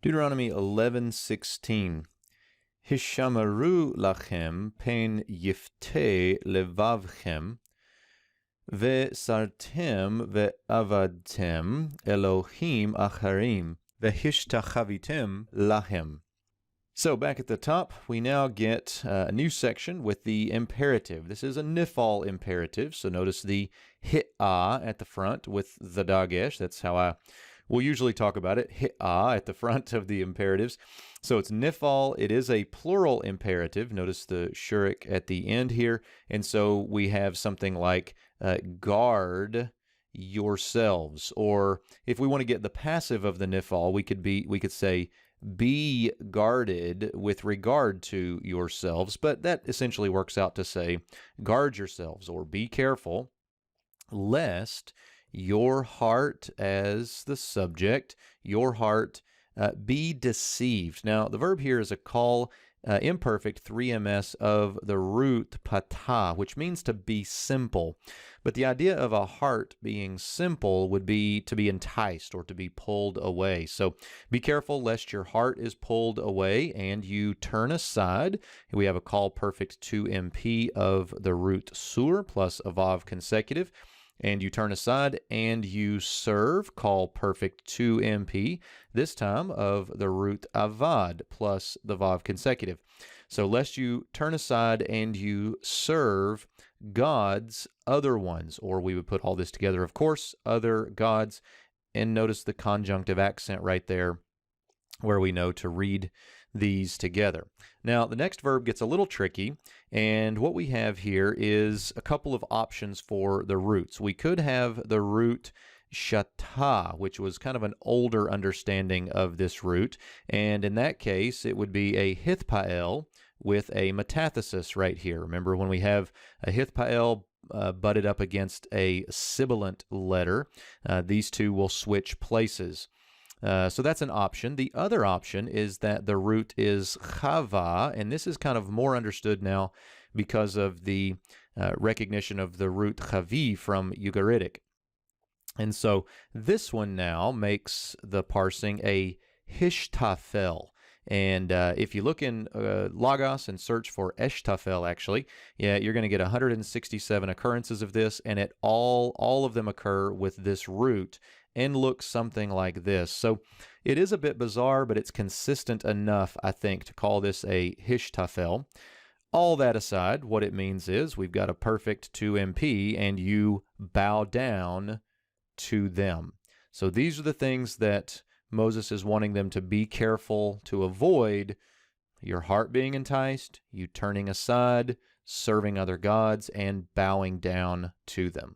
Deuteronomy 11:16. Hishamaru lachem pen yifteh levavchem, ve'sartem ve'avadtem Elohim acharim, ve'hishtachavitem lahem. So back at the top, we now get a new section with the imperative. This is a nifal imperative, so notice the hit-ah at the front with the dagesh. That's how we'll usually talk about it, hit-ah at the front of the imperatives. So it's nifal. It is a plural imperative. Notice the shurik at the end here. And so we have something like guard yourselves. Or if we want to get the passive of the nifal, we could say be guarded with regard to yourselves, but that essentially works out to say guard yourselves or be careful lest your heart, as the subject, your heart be deceived. Now the verb here is a call imperfect 3ms of the root patah, which means to be simple. But the idea of a heart being simple would be to be enticed or to be pulled away. So be careful lest your heart is pulled away and you turn aside. We have a call perfect 2mp of the root sur plus a vav consecutive. And you turn aside and you serve, call perfect 2mp, this time of the root avad plus the vav consecutive. So lest you turn aside and you serve gods, other ones, or we would put all this together, of course, other gods, and notice the conjunctive accent right there where we know to read these together. Now, the next verb gets a little tricky, and what we have here is a couple of options for the roots. We could have the root shata, which was kind of an older understanding of this root, and in that case, it would be a hithpael with a metathesis right here. Remember when we have a hithpael butted up against a sibilant letter, these two will switch places. So that's an option. The other option is that the root is chava, and this is kind of more understood now because of the recognition of the root chavi from Ugaritic. And so this one now makes the parsing a hishtafel. And if you look in Logos and search for eshtafel, actually, yeah, you're going to get 167 occurrences of this, and all of them occur with this root and look something like this. So it is a bit bizarre, but it's consistent enough, I think, to call this a hishtafel. All that aside, what it means is we've got a perfect 2mp, and you bow down to them. So these are the things that Moses is wanting them to be careful to avoid: your heart being enticed, you turning aside, serving other gods, and bowing down to them.